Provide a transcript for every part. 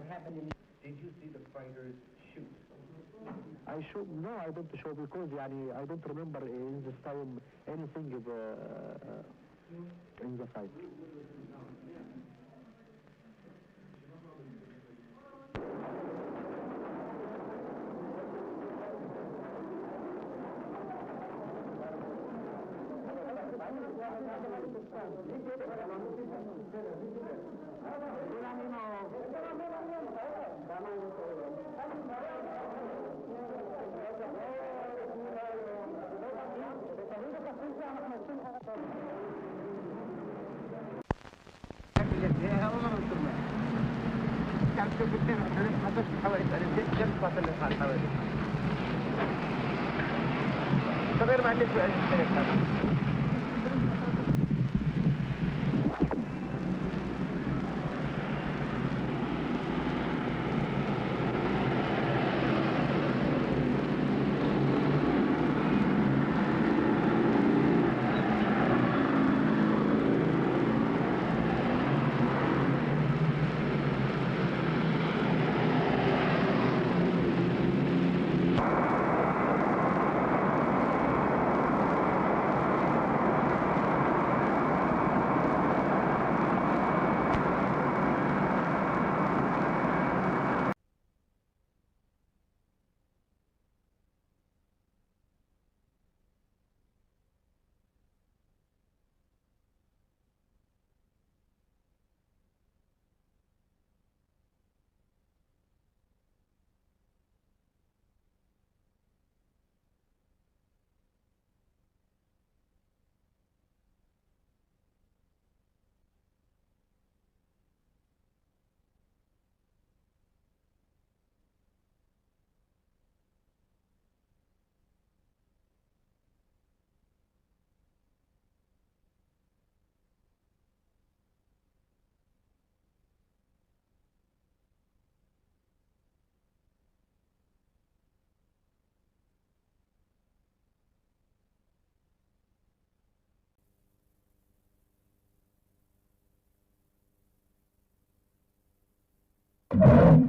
happened in... Did you see the fighters shoot? No, I don't show because I don't remember in this time anything in the fight. غير ما عندك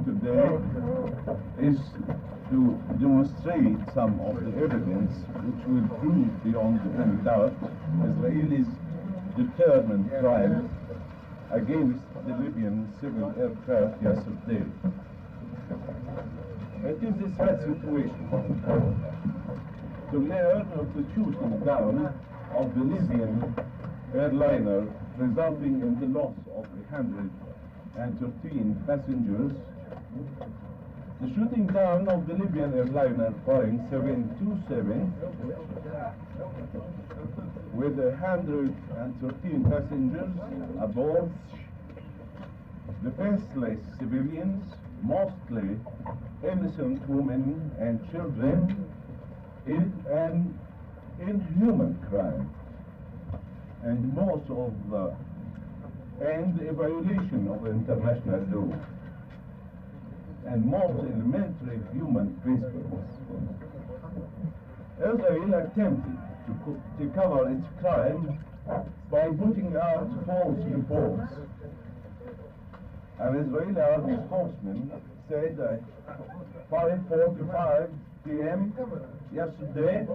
today is to demonstrate some of the evidence which will prove beyond any doubt Israelis' determined triumph against the Libyan civil aircraft yesterday. It is a sad situation to learn of the shooting down of the Libyan airliner, resulting in the loss of 113 passengers. The shooting down of the Libyan airliner Boeing 727 with 113 passengers aboard, the faceless civilians, mostly innocent women and children, is an inhuman crime and and a violation of international law and most elementary human principles. Israel attempted to cover its crime by putting out false reports. An Israeli army spokesman said at 5:45 p.m. yesterday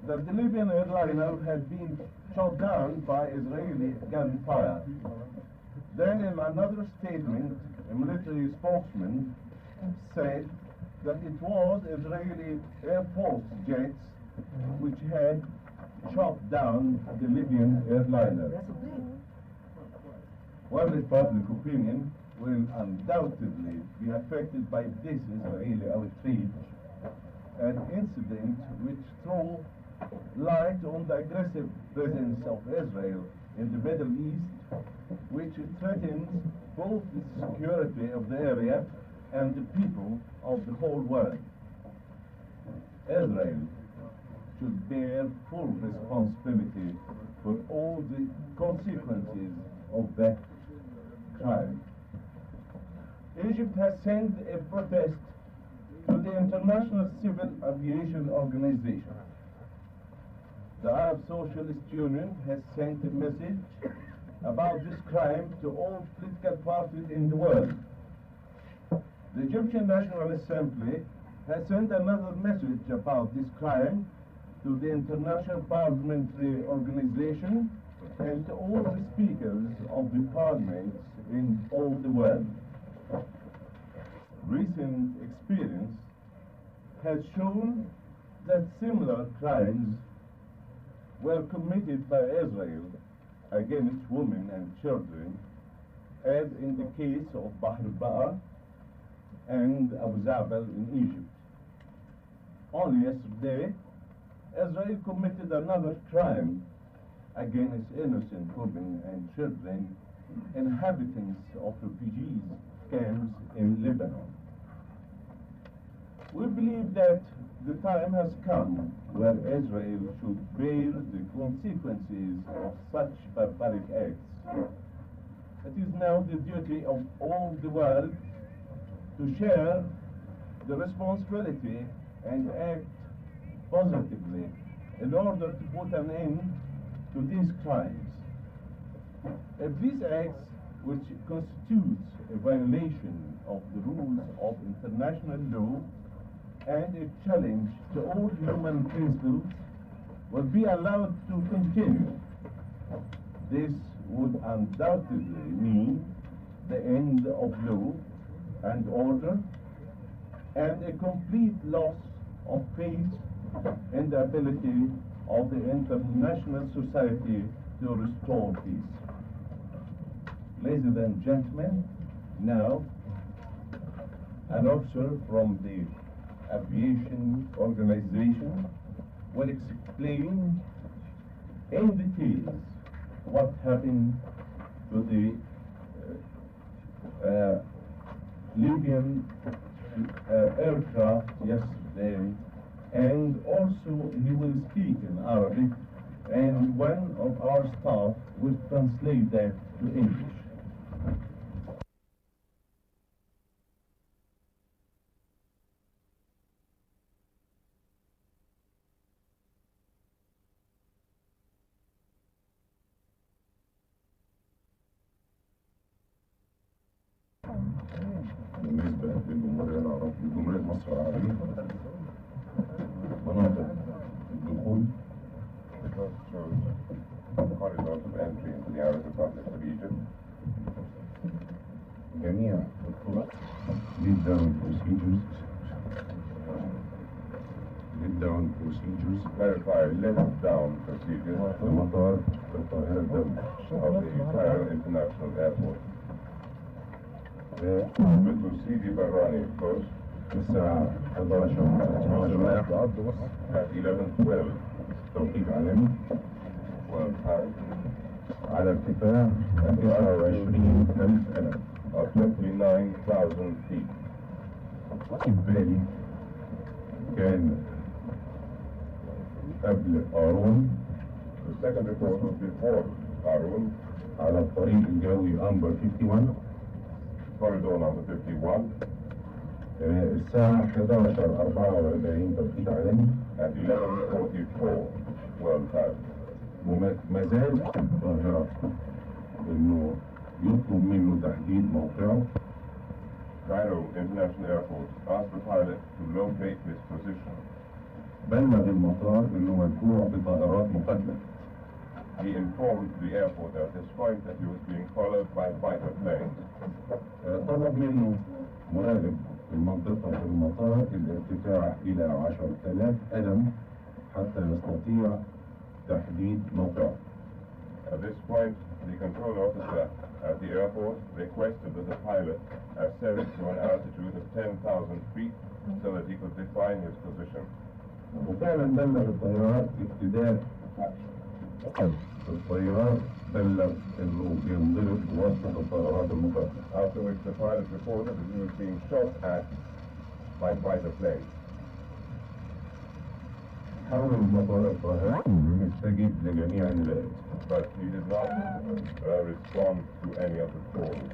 that the Libyan airliner had been shot down by Israeli gunfire. Then in another statement, a military spokesman said that it was Israeli Air Force jets which had shot down the Libyan airliner. World public opinion will undoubtedly be affected by this Israeli outrage, an incident which threw light on the aggressive presence of Israel in the Middle East, which threatens both the security of the area and the people of the whole world. Israel should bear full responsibility for all the consequences of that crime. Egypt has sent a protest to the International Civil Aviation Organization. The Arab Socialist Union has sent a message about this crime to all political parties in the world, The Egyptian National Assembly has sent another message about this crime to the International Parliamentary Organization and to all the speakers of the parliaments in all the world. Recent experience has shown that similar crimes were committed by Israel against women and children, as in the case of 𝗙𝗶𝗯𝗆 and 𝗙𝗶𝗯𝗆 in Egypt. Only yesterday, Israel committed another crime against innocent women and children, inhabitants of refugee camps in Lebanon. We believe that the time has come where Israel should bear the consequences of such barbaric acts. It is now the duty of all the world to share the responsibility and act positively in order to put an end to these crimes. If these acts, which constitutes a violation of the rules of international law and a challenge to all human principles, will be allowed to continue, this would undoubtedly mean the end of law and order and a complete loss of faith in the ability of the international society to restore peace. Ladies and gentlemen, now an officer from the Aviation Organization will explain in detail what happened to the Libyan aircraft yesterday, and also he will speak in Arabic, and one of our staff will translate that to English. بالنسبة للجمهورية العربية لجمهورية مصر العربية مناطق الدخول corridors of entry into the Arab Republic of Egypt. جميع الطرق lead down procedures clarify let down procedures المطار القاهرة الدولي of the Cairo International Airport. مثل سيدي براني coast الساعة 11:12 at 11:12 توقيت عالمي على ارتفاع 29,000 قدم of 29,000 feet. إجباري كان قبل قارون. The second report was before قارون على الطريق الجوي أمبر 51 corridor number 51 الساعة 11:44 توقيت عالمي at 11:44 world time. وما زال القاهرة إنه يطلب منه تحديد موقعه. Cairo International Airport asked the pilot to locate his position. بلغ المطار إنه مدفوع بطائرات مقاتلة. He informed the airport at this point that he was being followed by fighter planes. طلب منه مراقب المنطقة في المطار الارتفاع إلى 10,000 قدم حتى يستطيع تحديد موقعه. At this point, the control officer at the airport requested that the pilot ascend to an altitude of 10,000 feet so that he could define his position. وفعلا بلغ الطيار ابتداء الطيار بلغ انه بينضرب بواسطة الطائرات المقاتلة. After which the pilot reported that he was being shot at by fighter planes. حاول المطار القاهرة يستجيب لجميع النداءات. But he did not respond to any of the calls.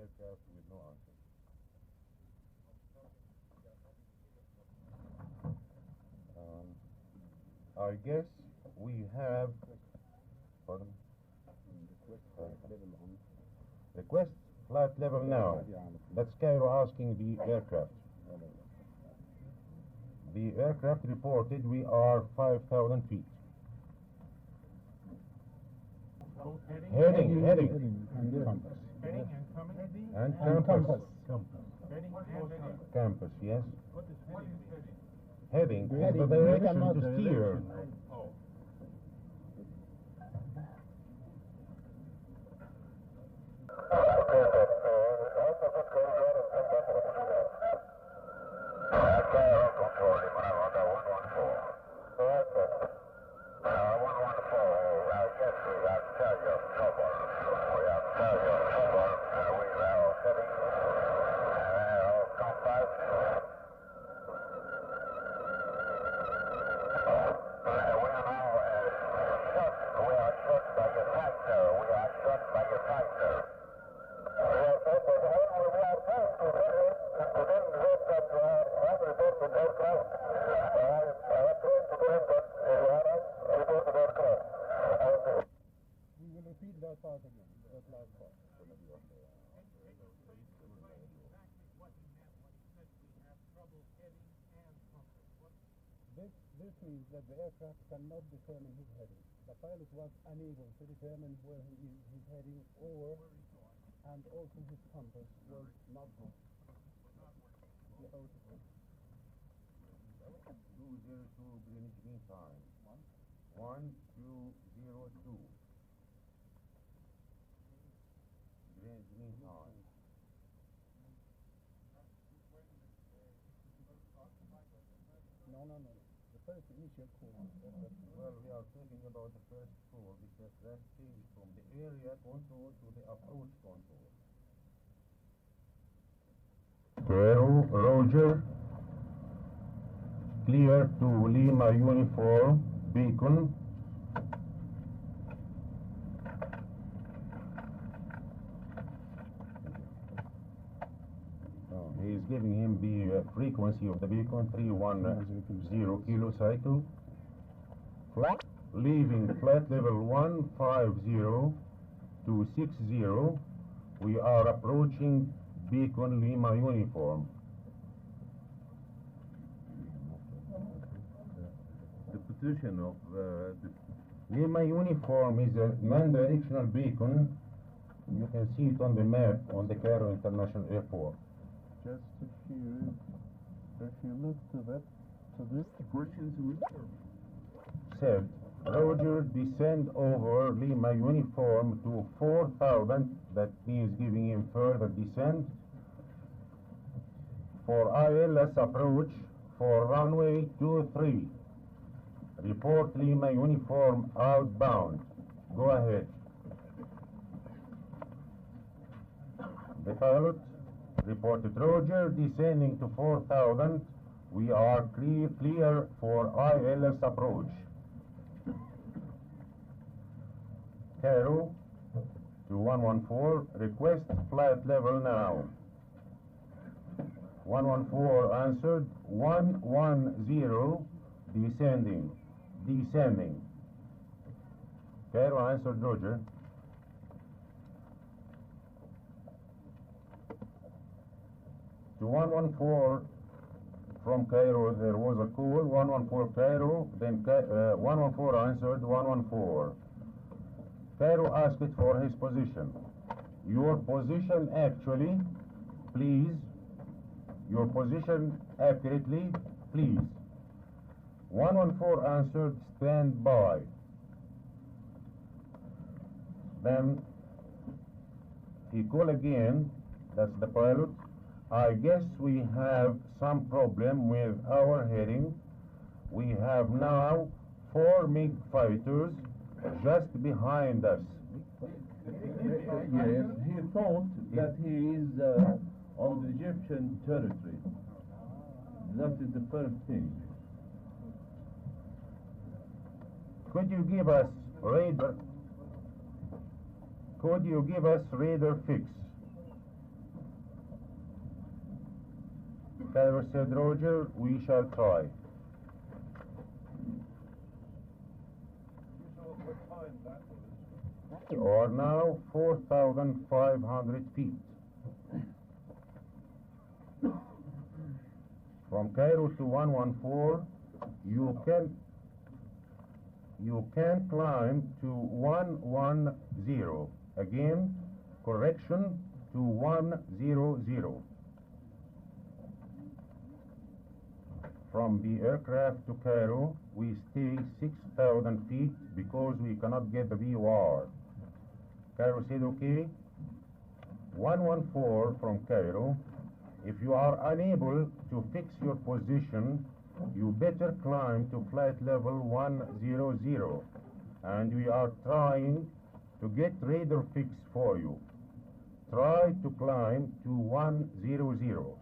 Aircraft with no answer. I guess we have, pardon? Request flight level now. That's Cairo asking the aircraft. The aircraft reported we are 5,000 feet. Heading. And compass. Compass, yes. Heading is the direction to steer. This means that the aircraft cannot determine his heading. The pilot was unable to determine where he's heading, and also his compass was not good. 202 Greenwich Mean Time. 1202. Greenwich Mean Time. No. The first initial call was that, Well, we are talking about the first call because that came from the area control to the approach control. Cairo, Roger. Clear to Lima Uniform, Beacon. He's giving him the frequency of the beacon, 310 kilocycle. Flat, leaving flight level 150 to 60. We are approaching Beacon Lima Uniform. The position of the Lima Uniform is a non-directional beacon. You can see it on the map on the Cairo International Airport. Just if you look to that, to this portion Said, Roger, descend over Lima Uniform to 4,000. That means giving him further descent. For ILS approach for runway 23. Report Lima Uniform outbound. Go ahead. The pilot reported Roger, descending to 4,000. We are clear for ILS approach. Cairo to 114, request flight level now. 114 answered, 110, descending. Cairo answered Roger. To 114 from Cairo, there was a call, 114 Cairo, then 114 answered, 114. Cairo asked for his position. Your position actually, please. Your position accurately, please. 114 answered, stand by. Then he called again, that's the pilot. I guess we have some problem with our heading. We have now 4 MiG fighters just behind us. Yes, he thought that he is on the Egyptian territory. That is the first thing. Could you give us radar? Could you give us radar fix? Cairo said, Roger, we shall try. Or now 4,500 feet. From Cairo to 114, you can climb to 110. Again, correction to 100. From the aircraft to Cairo, we stay 6,000 feet because we cannot get the VOR. Cairo said, okay. 114 from Cairo. If you are unable to fix your position, you better climb to flight level 100. And we are trying to get radar fix for you. Try to climb to 100.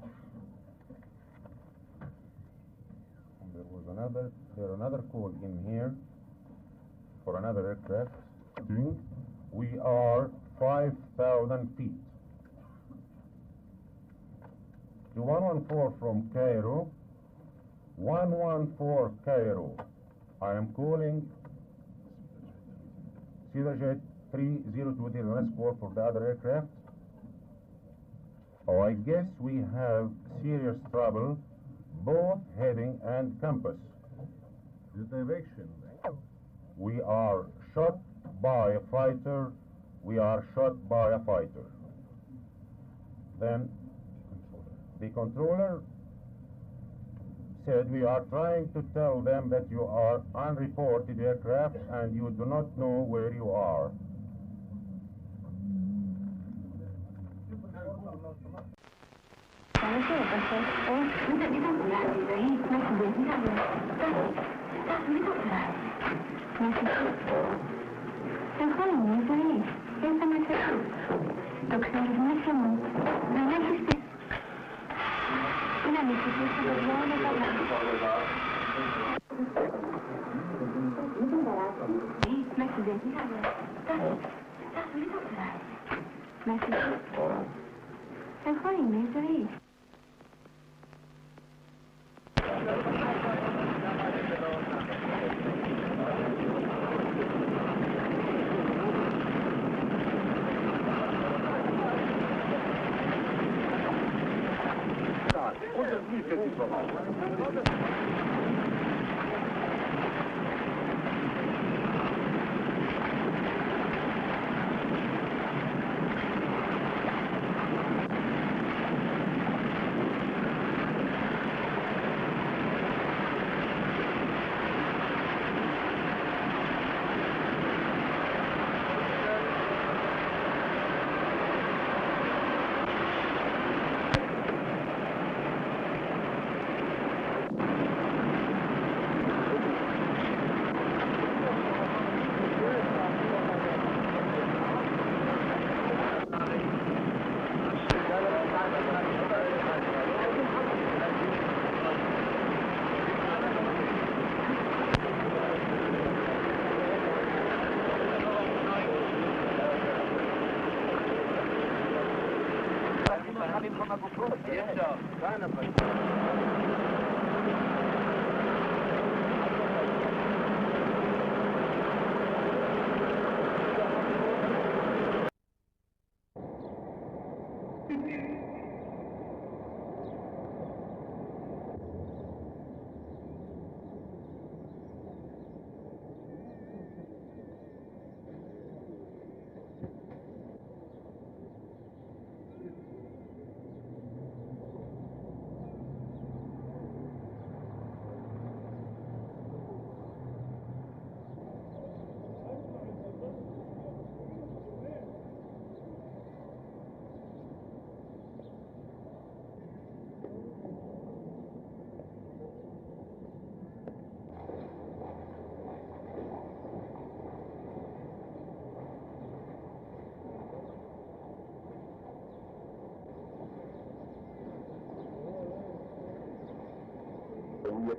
There another call in here for another aircraft. We are 5,000 feet. To 114 from Cairo. 114 Cairo. I am calling CedarJet 3020, last call for the other aircraft. Oh, I guess we have serious trouble, both heading and compass. The direction. We are shot by a fighter. We are shot by a fighter. Then the controller said we are trying to tell them that you are unreported aircraft and you do not know where you are. Gracias.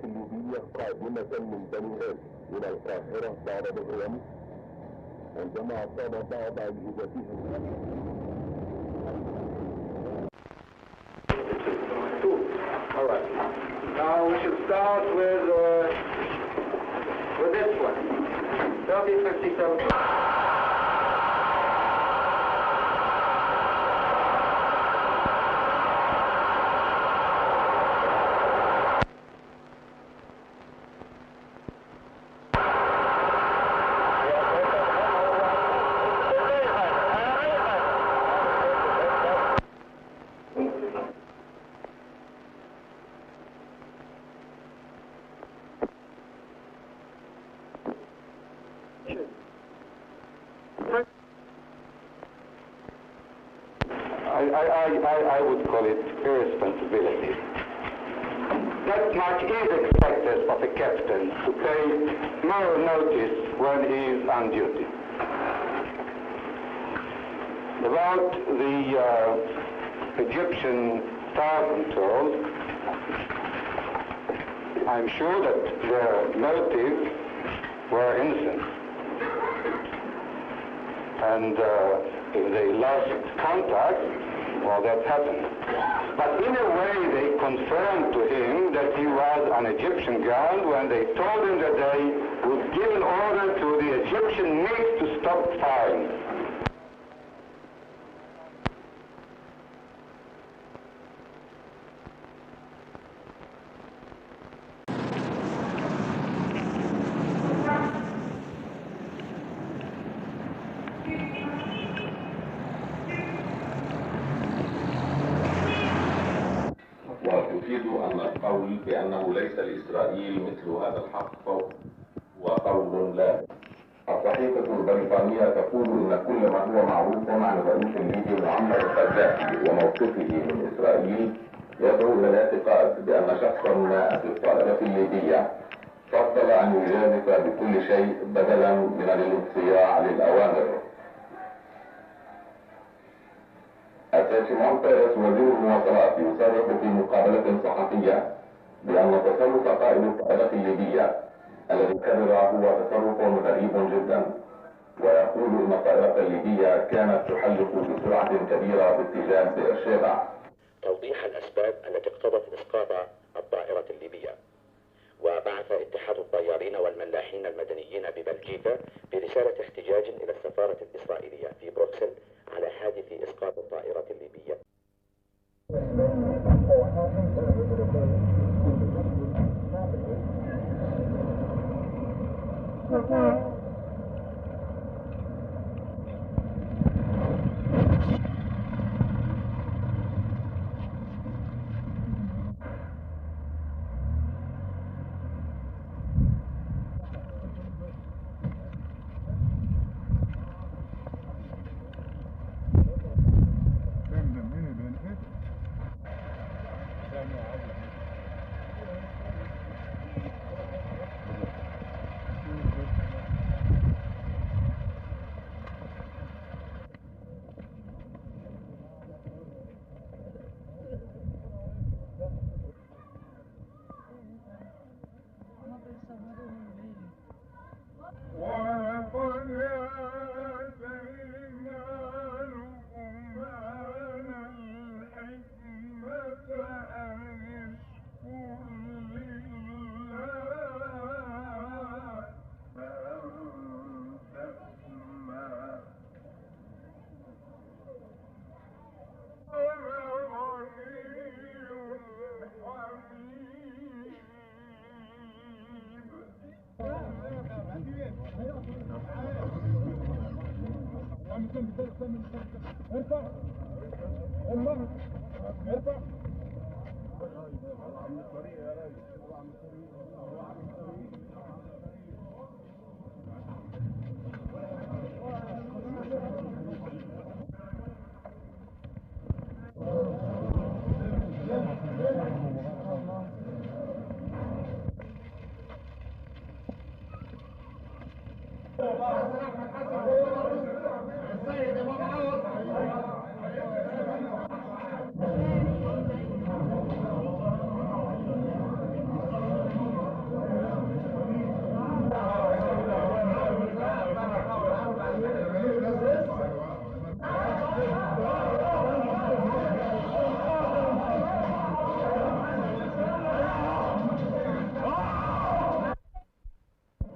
الليبية قادمة من بنغازي إلى القاهرة بعد ظهر أمس عندما أصاب بعض أجهزتها. All right. Now we should start with this one. 3057. I would call it irresponsibility. That much is expected of a captain to pay more notice when he is on duty. About the Egyptian Star Control, I'm sure that their motives were innocent. And if they lost contact, well, that happened. But in a way, they confirmed to him that he was on Egyptian ground when they told him that they would give an order to the Egyptian MiG to stop firing. وتفيد أن القول بأنه ليس لإسرائيل مثل هذا الحق هو قول لا. الصحيفة البريطانية تقول أن كل ما هو معروف عن الرئيس الليبي معمر القذافي وموقفه من إسرائيل يدعو إلى الاعتقاد بأن شخصا ما في الطائرة الليبية فضل أن يجازف بكل شيء بدلا من الانصياع للأوامر. شيمون بيريس وزير المواصلات يصرح في مقابلة صحفية بأن تصرف قائد الطائرة الليبية الذي كرر هو تصرف غريب جدا، ويقول إن الطائرة الليبية كانت تحلق بسرعة كبيرة باتجاه بئر شيبع. توضيح الأسباب التي اقتضت إسقاط الطائرة الليبية. وبعث اتحاد الطيارين والملاحين المدنيين ببلجيكا برسالة احتجاج إلى السفارة الإسرائيلية في بروكسل على حادث إسقاط الطائرة الليبية.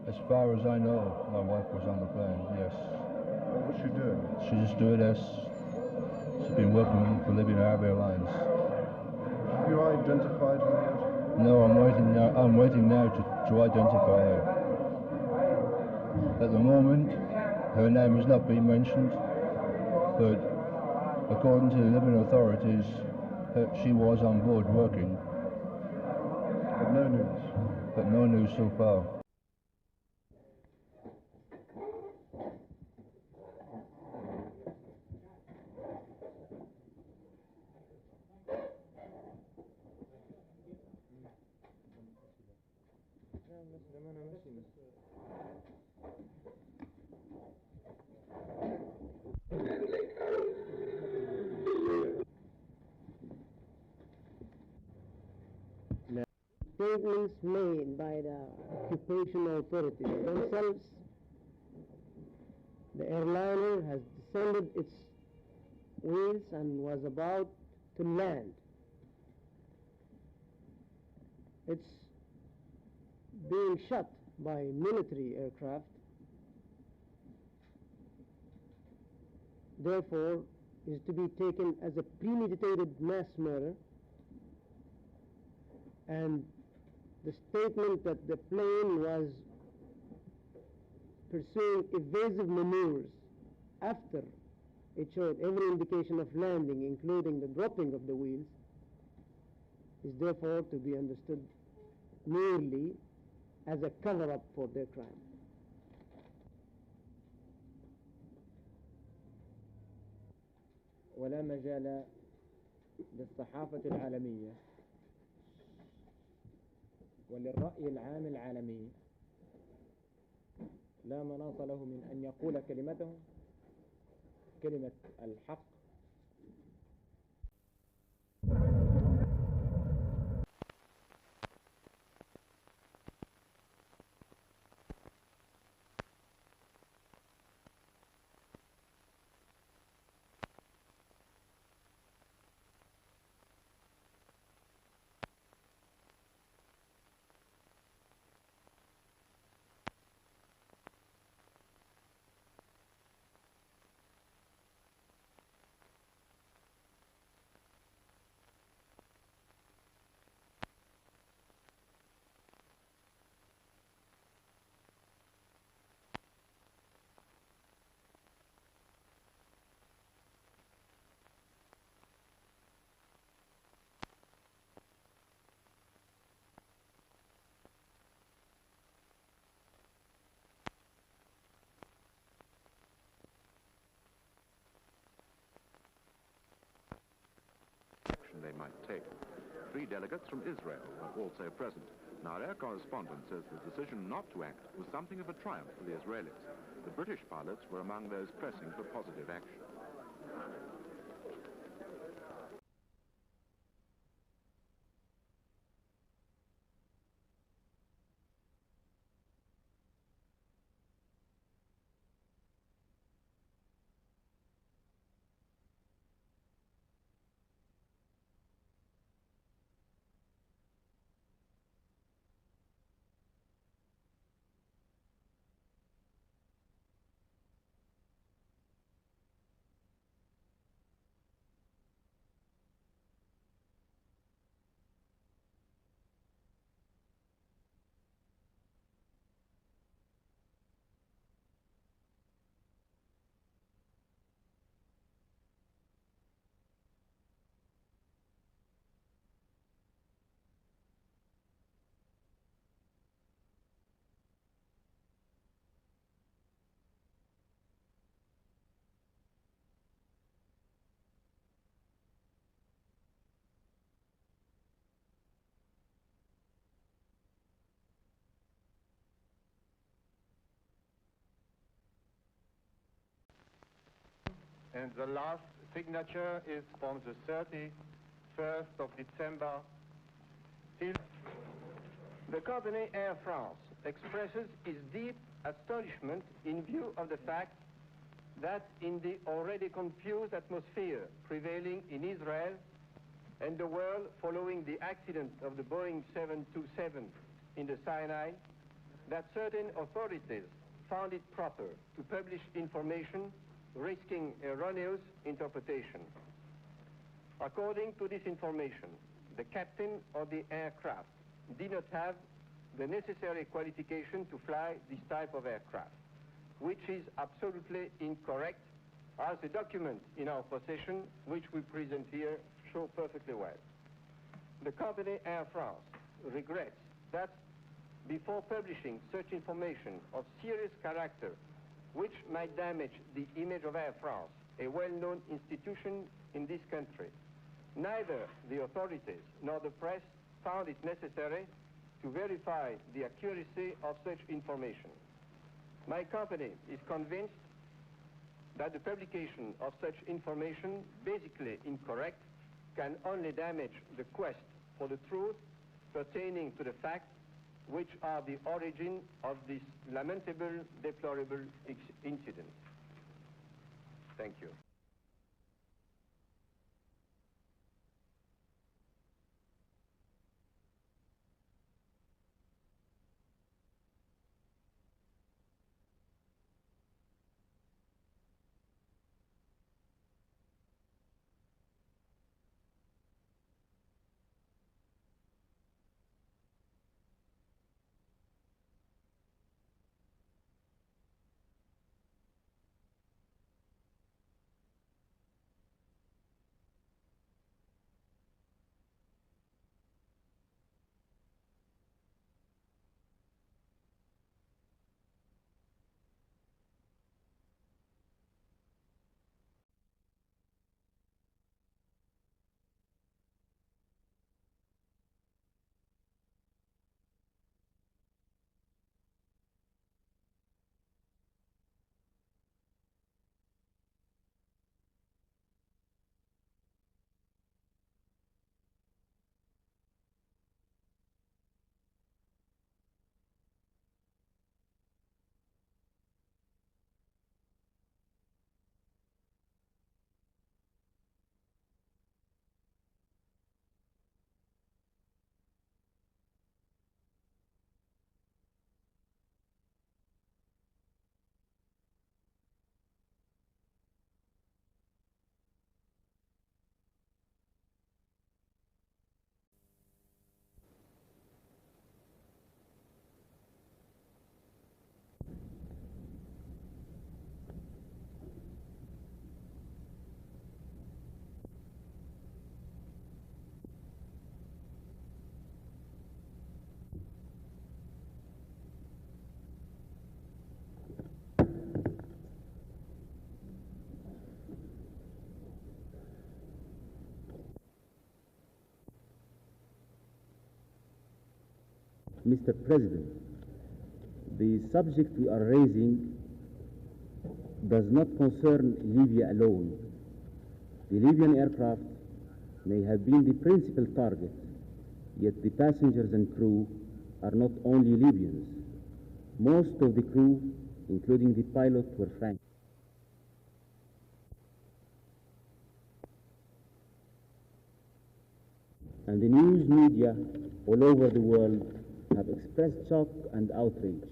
As far as I know, my wife was on the plane, yes. What was she doing? She's a stewardess. She's been working for Libyan Airlines. Have you identified her yet? No, I'm waiting now to identify her. At the moment, her name has not been mentioned, but according to the Libyan authorities, she was on board working. But no news? But no news so far. Statements made by the occupation authorities themselves, the airliner has descended its wheels and was about to land. It's being shot by military aircraft. Therefore, is to be taken as a premeditated mass murder, and the statement that the plane was pursuing evasive maneuvers after it showed every indication of landing, including the dropping of the wheels, is therefore to be understood merely as a cover-up for their crime. ولا مجال للصحافة العالمية وللرأي العام العالمي لا مناص له من أن يقول كلمته، كلمة الحق. They might take. 3 delegates from Israel were also present. Now, our air correspondent says the decision not to act was something of a triumph for the Israelis. The British pilots were among those pressing for positive action. And the last signature is from the 31st of December. The company Air France expresses its deep astonishment in view of the fact that in the already confused atmosphere prevailing in Israel and the world following the accident of the Boeing 727 in the Sinai, that certain authorities found it proper to publish information risking erroneous interpretation. According to this information, the captain of the aircraft did not have the necessary qualification to fly this type of aircraft, which is absolutely incorrect, as the documents in our possession, which we present here, show perfectly well. The company Air France regrets that before publishing such information of serious character which might damage the image of Air France, a well-known institution in this country, neither the authorities nor the press found it necessary to verify the accuracy of such information. My company is convinced that the publication of such information, basically incorrect, can only damage the quest for the truth pertaining to the facts which are the origin of this lamentable, deplorable incident. Thank you. Mr. President, the subject we are raising does not concern Libya alone. The Libyan aircraft may have been the principal target, yet the passengers and crew are not only Libyans. Most of the crew, including the pilot, were French. And the news media all over the world have expressed shock and outrage.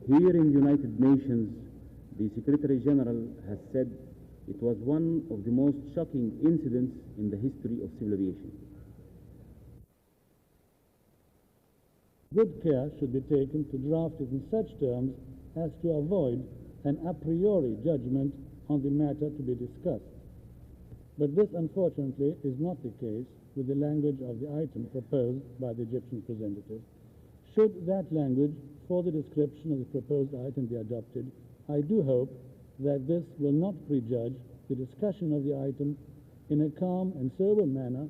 Here in the United Nations, the Secretary General has said it was one of the most shocking incidents in the history of civil aviation. Good care should be taken to draft it in such terms as to avoid an a priori judgment on the matter to be discussed. But this, unfortunately, is not the case with the language of the item proposed by the Egyptian representative. Should that language for the description of the proposed item be adopted, I do hope that this will not prejudge the discussion of the item in a calm and sober manner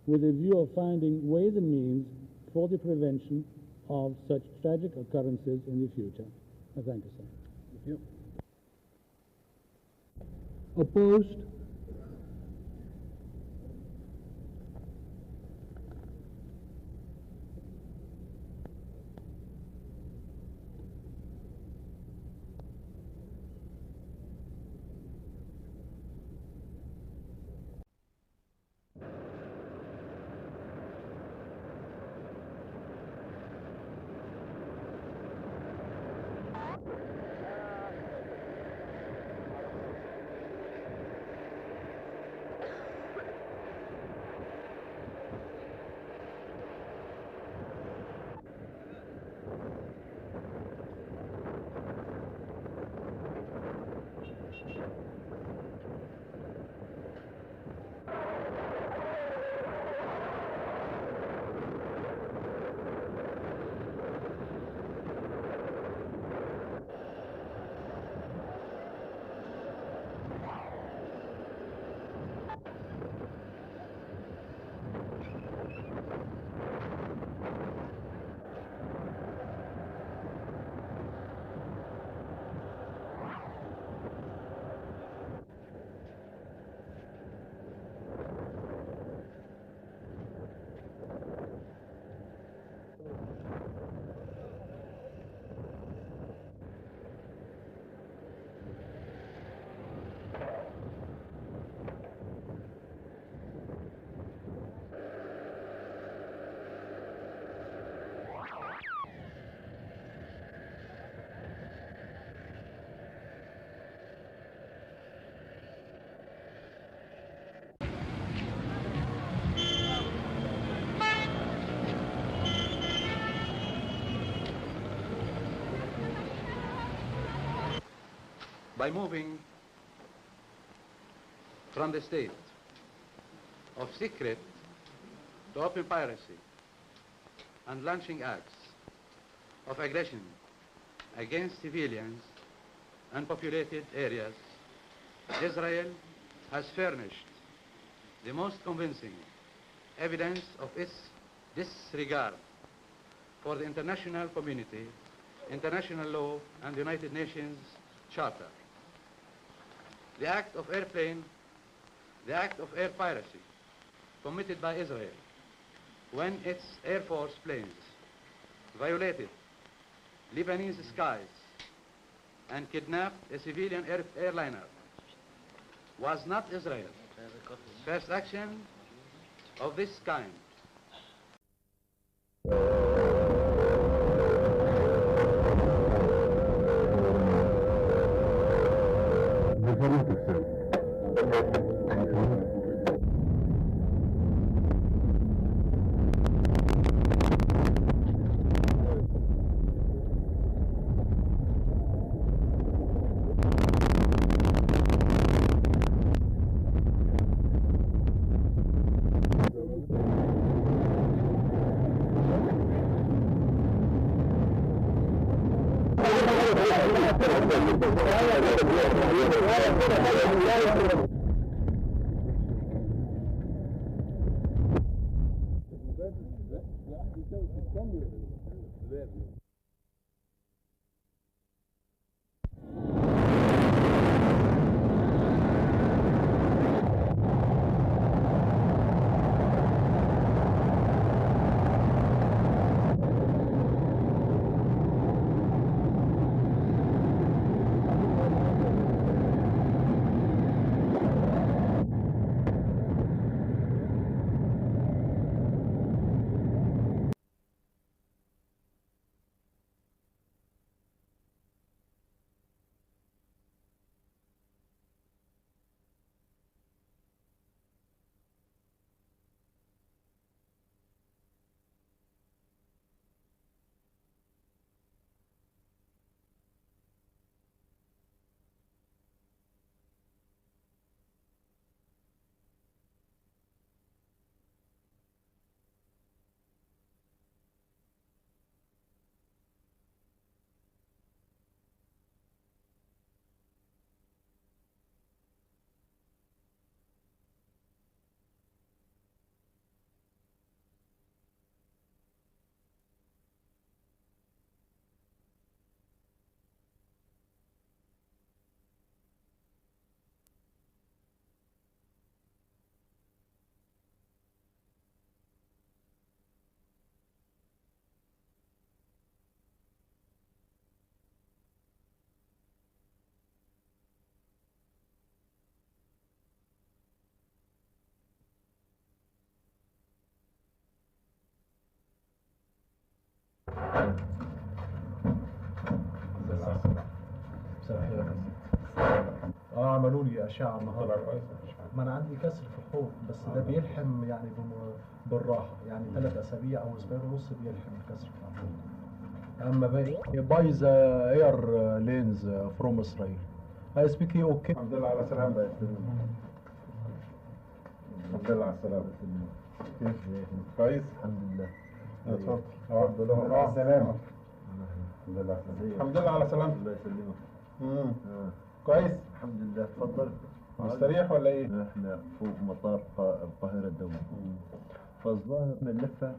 with a view of finding ways and means for the prevention of such tragic occurrences in the future. I thank you, sir. Thank you. Opposed? By moving from the state of secret to open piracy and launching acts of aggression against civilians and populated areas, Israel has furnished the most convincing evidence of its disregard for the international community, international law, and the United Nations Charter. The act of air piracy committed by Israel when its Air Force planes violated Lebanese skies and kidnapped a civilian airliner was not Israel's first action of this kind. review. عملوا لي اشعه النهارده. ما انا عندي كسر في الحوض، بس ده بيلحم يعني بالراحه، يعني 3 اسابيع او اسبوع ونص بيلحم الكسر في الحوض. اما باي ذا اير لينز فروم اسرائيل. I speak اوكي. الحمد لله على سلامتك. الحمد لله على السلامة. كيف؟ كويس؟ الحمد لله. اتفضل. الحمد لله على السلامة. الحمد لله على سلامتك. الله يسلمك. كويس؟ الحمد لله. اتفضل. مستريح ولا ايه؟ احنا فوق مطار القاهرة الدولي. فالظاهر بنلفها.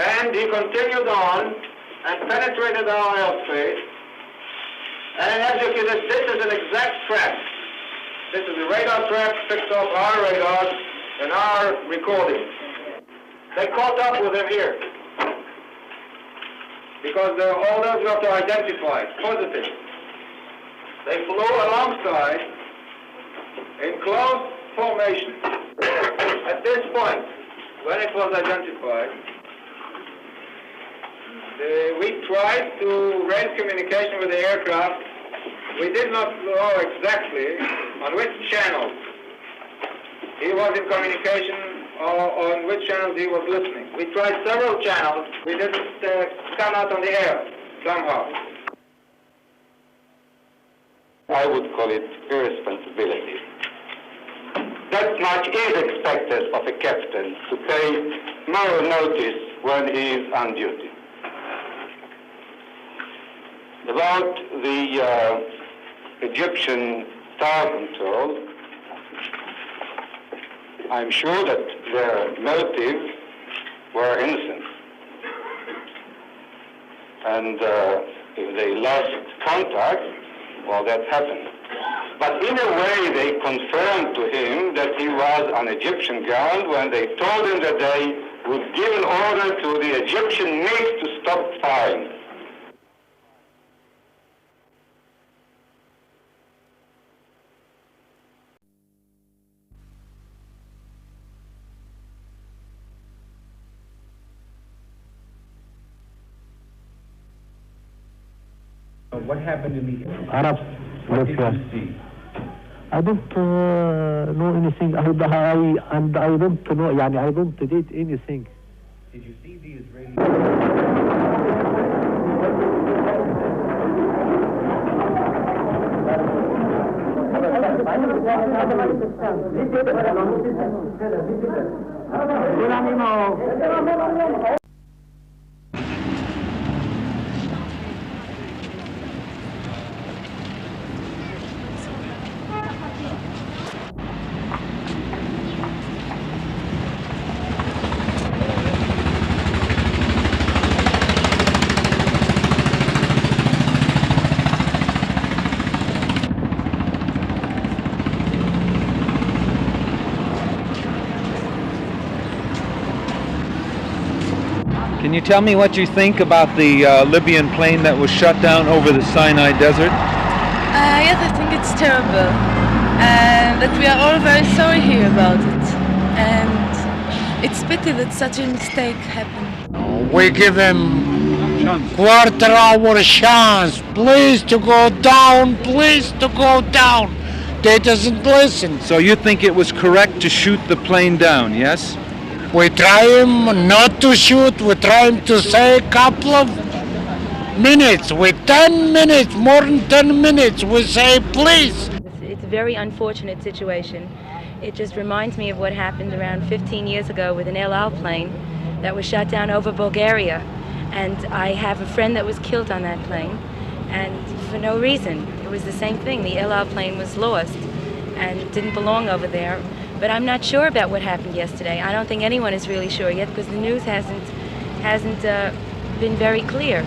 And he continued on and penetrated our airspace and executed. This is an exact trap. This is a radar trap fixed off our radars and our recording. They caught up with him here because their orders were to identify positive. They flew alongside in close formation. At this point, when it was identified, we tried to raise communication with the aircraft. We did not know exactly on which channels he was in communication or on which channels he was listening. We tried several channels. We didn't come out on the air somehow. I would call it irresponsibility. That much is expected of a captain, to pay moral notice when he is on duty. About the Egyptian Tower Control, I'm sure that their motives were innocent. And if they lost contact, well, that happened. But in a way, they confirmed to him that he was on Egyptian ground when they told him that they would give an order to the Egyptian MiGs to stop firing. What happened in the Arab? What did you see? I don't know anything. I don't know. يعني I don't did anything. Did you see the Israeli? Can you tell me what you think about the Libyan plane that was shot down over the Sinai desert? Yes, I think it's terrible, and that we are all very sorry here about it, and it's pity that such a mistake happened. We give him quarter-hour chance, please to go down, please to go down. They doesn't listen. So you think it was correct to shoot the plane down, yes? We try him not to shoot, we try him to say a couple of minutes. With 10 minutes, more than 10 minutes, we say please. It's a very unfortunate situation. It just reminds me of what happened around 15 years ago with an El Al plane that was shot down over Bulgaria. And I have a friend that was killed on that plane, and for no reason. It was the same thing. The El Al plane was lost and didn't belong over there. But I'm not sure about what happened yesterday. I don't think anyone is really sure yet because the news hasn't been very clear.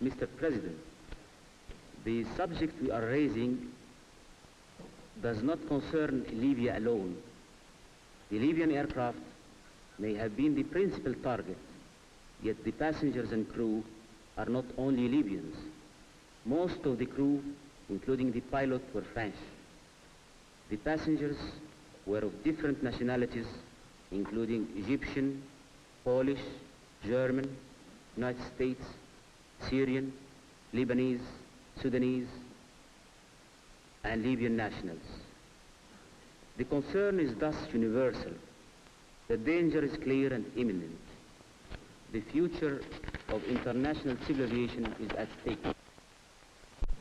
Mr. President, The subject we are raising does not concern Libya alone. The Libyan aircraft may have been the principal target, yet the passengers and crew are not only Libyans. Most of the crew, including the pilot, were French. The passengers were of different nationalities, including Egyptian, Polish, German, United States, Syrian, Lebanese, Sudanese, and Libyan nationals. The concern is thus universal. The danger is clear and imminent. The future of international civil aviation is at stake.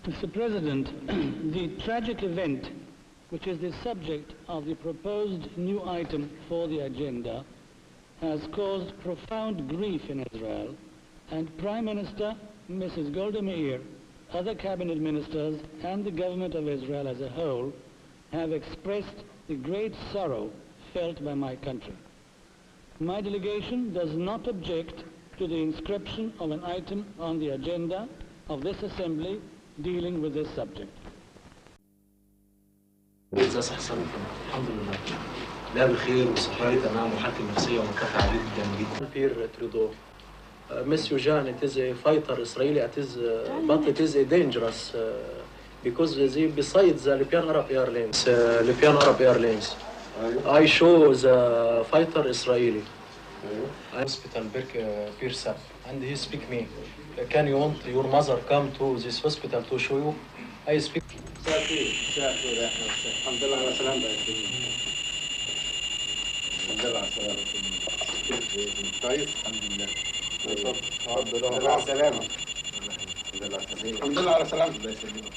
Mr. President, the tragic event, which is the subject of the proposed new item for the agenda, has caused profound grief in Israel, and Prime Minister Mrs. Golda Meir, other cabinet ministers, and the government of Israel as a whole have expressed the great sorrow felt by my country. My delegation does not object to the inscription of an item on the agenda of this assembly dealing with this subject. الحمد لله. لا بخير وصحتي تمام وحالتي النفسية مرتفعة جدا جدا. بير تريدو. Monsieur Jean, it is a fighter Israeli, but it is a dangerous because besides the Libyan Arab Airlines, I show the fighter Israeli. Hospital Bir Gafgafa, and he speak me. Can you want your mother come to this hospital to show you? I speak. الحمد لله على سلامتك. الحمد لله على سلامتك. كويس؟ الحمد لله. الحمد لله على سلامتك. الحمد لله على سلامتك. الله يسلمك.